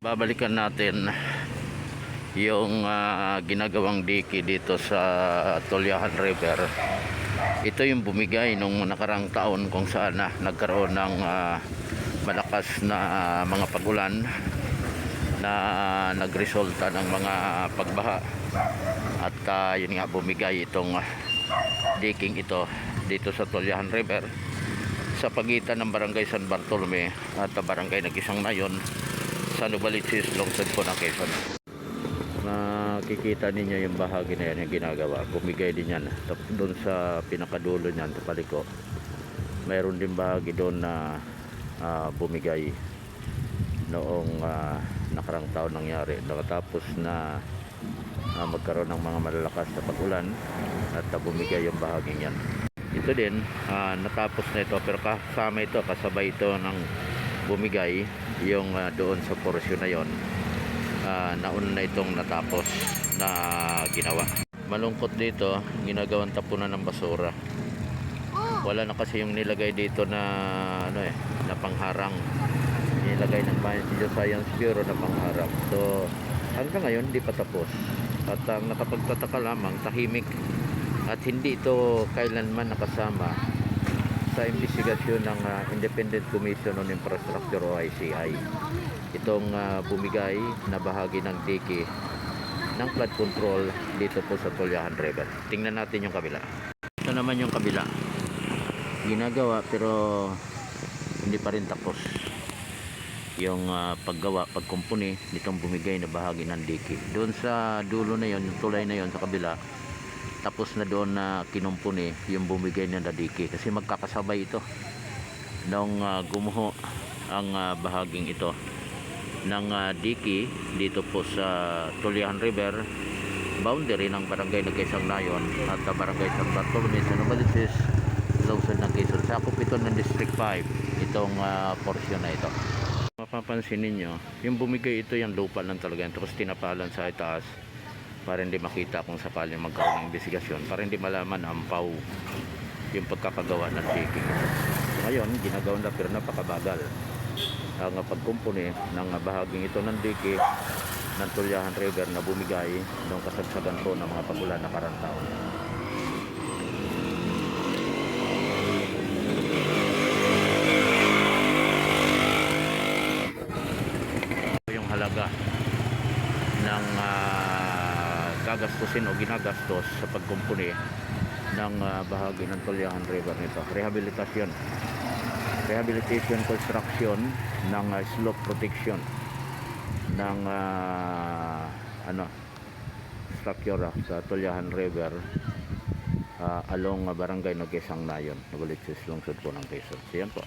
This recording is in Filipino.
Babalikan natin yung ginagawang diki dito sa Tolyahan River. Ito yung bumigay nung nakarang taon kung saan nagkaroon ng malakas na mga pagulan na nagresulta ng mga pagbaha. At yun nga, bumigay itong diking ito dito sa Tolyahan River sa pagitan ng Barangay San Bartolome at Barangay Nagisang Nayon sa Novaliches, lungsod po ng Quezon. Makikita ninyo yung bahagi na yan yung ginagawa. Bumigay din yan. Doon sa pinakadulo niyan, sa paliko, mayroon din bahagi doon na bumigay noong nakarang taon nangyari. Nakatapos na magkaroon ng mga malalakas na pag-ulan at bumigay yung bahaging yan. Ito din, natapos na ito, pero kasama ito, kasabay ito ng bumigay yung doon sa porosyon na yon. Nauna na itong natapos na ginawa. Malungkot dito, ginagawang tapunan ng basura. Wala na kasi yung nilagay dito na na pangharang. Nilagay ng Science Bureau na pangharang. So hanggang ngayon hindi pa tapos. At ang nakapagtataka lamang, tahimik at hindi ito kailanman nakasama sa investigasyon ng Independent Commission on Infrastructure o ICI. Itong bumigay na bahagi ng diki ng flood control dito po sa Tolyahan River. Tingnan natin yung kabila. Ito naman yung kabila. Ginagawa pero hindi pa rin tapos yung paggawa, pagkumpuni nitong bumigay na bahagi ng diki. Doon sa dulo na yon, yung tulay na yon sa kabila, tapos na doon na kinumpuni yung bumigay na diki kasi magkakasabay ito nung gumuho ang bahaging ito ng diki dito po sa Tolyahan River, boundary ng Barangay Nagisang Nayon at Barangay San Bartolome sa Novaliches, lungsod ng Quezon. Sakop ito ng District 5 itong portion na ito. Mapapansin ninyo yung bumigay ito, yung lupa lang talaga, tapos tinapalan sa itaas para hindi makita kung sakaling magkaroon ng investigasyon, para hindi malaman ampaw yung pagkakagawa ng diking. Ngayon, ginagawa na pero napakabagal ang pagkumpuni ng bahaging ito ng diki ng Tolyahan River na bumigay noong kasagsagan po ng mga pagulan na nakarang taon. Yung halaga ng gagastusin o ginagastos sa pagkumpuni ng bahagi ng Tolyahan River nito. Rehabilitation construction ng slope protection ng structure sa Tolyahan River along Barangay Nagisang Nayon, Novaliches, lungsod po ng Quezon. Yan po.